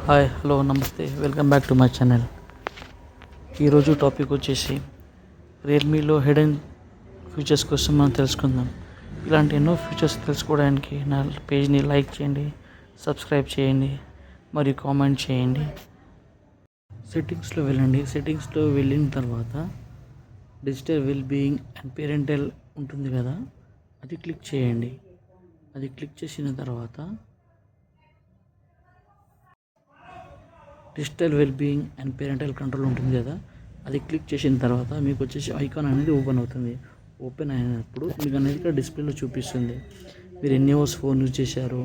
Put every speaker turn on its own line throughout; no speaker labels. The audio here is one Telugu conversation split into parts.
హాయ్ హలో నమస్తే welcome back to my channel. ఈరోజు టాపిక్ వచ్చేసి రియల్మీలో హిడెన్ ఫీచర్స్ కోసం మనం తెలుసుకుందాం. ఇలాంటి ఎన్నో ఫీచర్స్ తెలుసుకోవడానికి నా పేజ్ని లైక్ చేయండి, సబ్స్క్రైబ్ చేయండి మరియు కామెంట్ చేయండి. సెట్టింగ్స్లో వెళ్ళండి. సెట్టింగ్స్లో వెళ్ళిన తర్వాత digital well being and parental ఉంటుంది కదా, అది క్లిక్ చేయండి. అది క్లిక్ చేసిన తర్వాత digital well being and parental control ఉంటుంది కదా, అది క్లిక్ చేసిన తర్వాత మీకు వచ్చేసి ఐకాన్ అనేది ఓపెన్ అవుతుంది. ఓపెన్ అయినప్పుడు మీకు అనేది ఇక్కడ డిస్ప్లేలో చూపిస్తుంది మీరు ఎన్ని అవర్స్ ఫోన్ యూజ్ చేశారు,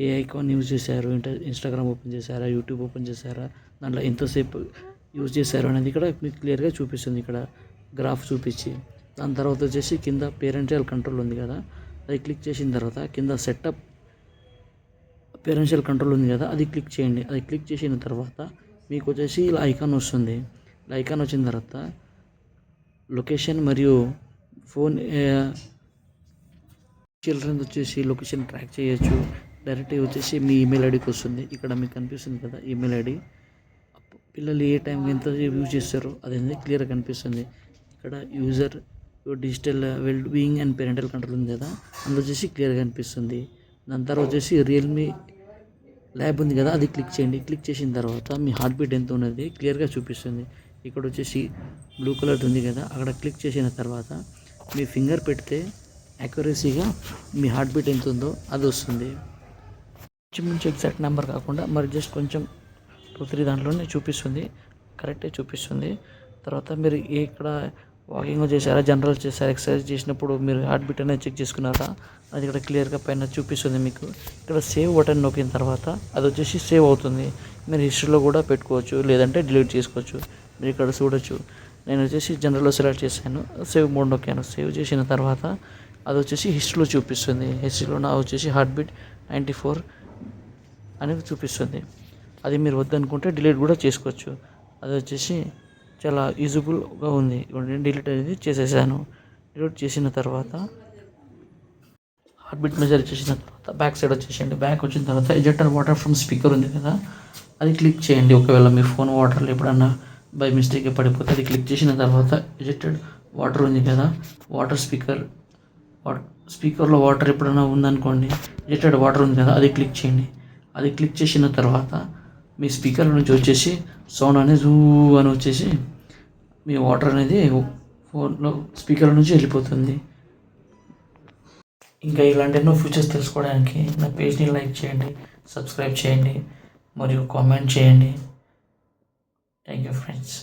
ఏ ఐకాన్ యూజ్ చేశారు, ఇన్స్టాగ్రామ్ ఓపెన్ చేశారా, యూట్యూబ్ ఓపెన్ చేశారా, దాంట్లో ఎంతసేపు యూజ్ చేశారు అనేది ఇక్కడ మీకు క్లియర్గా చూపిస్తుంది. ఇక్కడ గ్రాఫ్ చూపించి దాని తర్వాత వచ్చేసి కింద పేరెంటల్ కంట్రోల్ ఉంది కదా, అది క్లిక్ చేసిన తర్వాత కింద సెటప్ పేరెంషియల్ కంట్రోల్ ఉంది కదా, అది క్లిక్ చేయండి. అది క్లిక్ చేసిన తర్వాత మీకు వచ్చేసి ఇలా ఐకాన్ వస్తుంది. ఇలా ఐకాన్ వచ్చిన తర్వాత లొకేషన్ మరియు ఫోన్ చిల్డ్రన్ వచ్చేసి లొకేషన్ ట్రాక్ చేయొచ్చు. డైరెక్ట్గా వచ్చేసి మీ ఈమెయిల్ ఐడికి వస్తుంది. ఇక్కడ మీకు కనిపిస్తుంది కదా ఈమెయిల్ ఐడి, పిల్లలు ఏ టైంకి ఎంత యూజ్ చేస్తారో అది అనేది క్లియర్గా కనిపిస్తుంది. ఇక్కడ user digital well being and parental control ఉంది కదా, అందులో వచ్చేసి క్లియర్గా కనిపిస్తుంది. దాని తర్వాత వచ్చేసి రియల్మీ ల్యాబ్ ఉంది కదా, అది క్లిక్ చేయండి. క్లిక్ చేసిన తర్వాత మీ హార్ట్ బీట్ ఎంత ఉన్నది క్లియర్గా చూపిస్తుంది. ఇక్కడ వచ్చేసి బ్లూ కలర్ ఉంది కదా, అక్కడ క్లిక్ చేసిన తర్వాత మీ ఫింగర్ పెడితే యాక్యురసీగా మీ హార్ట్ బీట్ ఎంత ఉందో అది వస్తుంది. కొంచెం ఎగ్జాక్ట్ నెంబర్ కాకుండా మరి జస్ట్ కొంచెం 2-3 దాంట్లోనే చూపిస్తుంది, కరెక్టే చూపిస్తుంది. తర్వాత మీరు ఇక్కడ వాకింగ్ చేశారా, జనరల్ చేశారా, ఎక్సర్సైజ్ చేసినప్పుడు మీరు హార్ట్ బీట్ అనేది చెక్ చేసుకున్నారా, అది ఇక్కడ క్లియర్గా పైన చూపిస్తుంది. మీకు ఇక్కడ సేవ్ బటన్ నొక్కిన తర్వాత అది వచ్చేసి సేవ్ అవుతుంది. మీరు హిస్టరీలో కూడా పెట్టుకోవచ్చు, లేదంటే డిలీట్ చేసుకోవచ్చు. మీరు ఇక్కడ చూడొచ్చు. నేను వచ్చేసి జనరల్లో సెలెక్ట్ చేశాను, సేవ్ మోడ్ నొక్కాను. సేవ్ చేసిన తర్వాత అది వచ్చేసి హిస్టరీలో చూపిస్తుంది. హిస్టరీలో నా వచ్చేసి హార్ట్ బీట్ 94 అనేది చూపిస్తుంది. అది మీరు వద్దనుకుంటే డిలీట్ కూడా చేసుకోవచ్చు. అది వచ్చేసి చాలా యూజబుల్గా ఉంది. నేను డిలీట్ అనేది చేసేసాను. డిలీట్ చేసిన తర్వాత హార్ట్ బీట్ మెజర్ చేసిన తర్వాత బ్యాక్ సైడ్ వచ్చేసేయండి. బ్యాక్ వచ్చిన తర్వాత ఎజెక్టర్ వాటర్ ఫ్రమ్ స్పీకర్ ఉంది కదా, అది క్లిక్ చేయండి. ఒకవేళ మీ ఫోన్ వాటర్లో ఎప్పుడన్నా బై మిస్టేక్గా పడిపోతే అది క్లిక్ చేసిన తర్వాత ఎజెక్టెడ్ వాటర్ ఉంది కదా, వాటర్ స్పీకర్లో వాటర్ ఎప్పుడైనా ఉందనుకోండి, ఎజెక్టెడ్ వాటర్ ఉంది కదా, అది క్లిక్ చేయండి. అది క్లిక్ చేసిన తర్వాత మీ స్పీకర్ నుంచి వచ్చేసి సౌండ్ అనేది జూ అని వచ్చేసి మీ వాటర్ అనేది ఫోన్లో స్పీకర్ నుంచి వెళ్ళిపోతుంది. ఇంకా ఇలాంటి ఎన్నో ఫీచర్స్ తెలుసుకోవడానికి నా పేజ్ని లైక్ చేయండి, సబ్స్క్రైబ్ చేయండి మరియు కామెంట్ చేయండి. Thank you friends.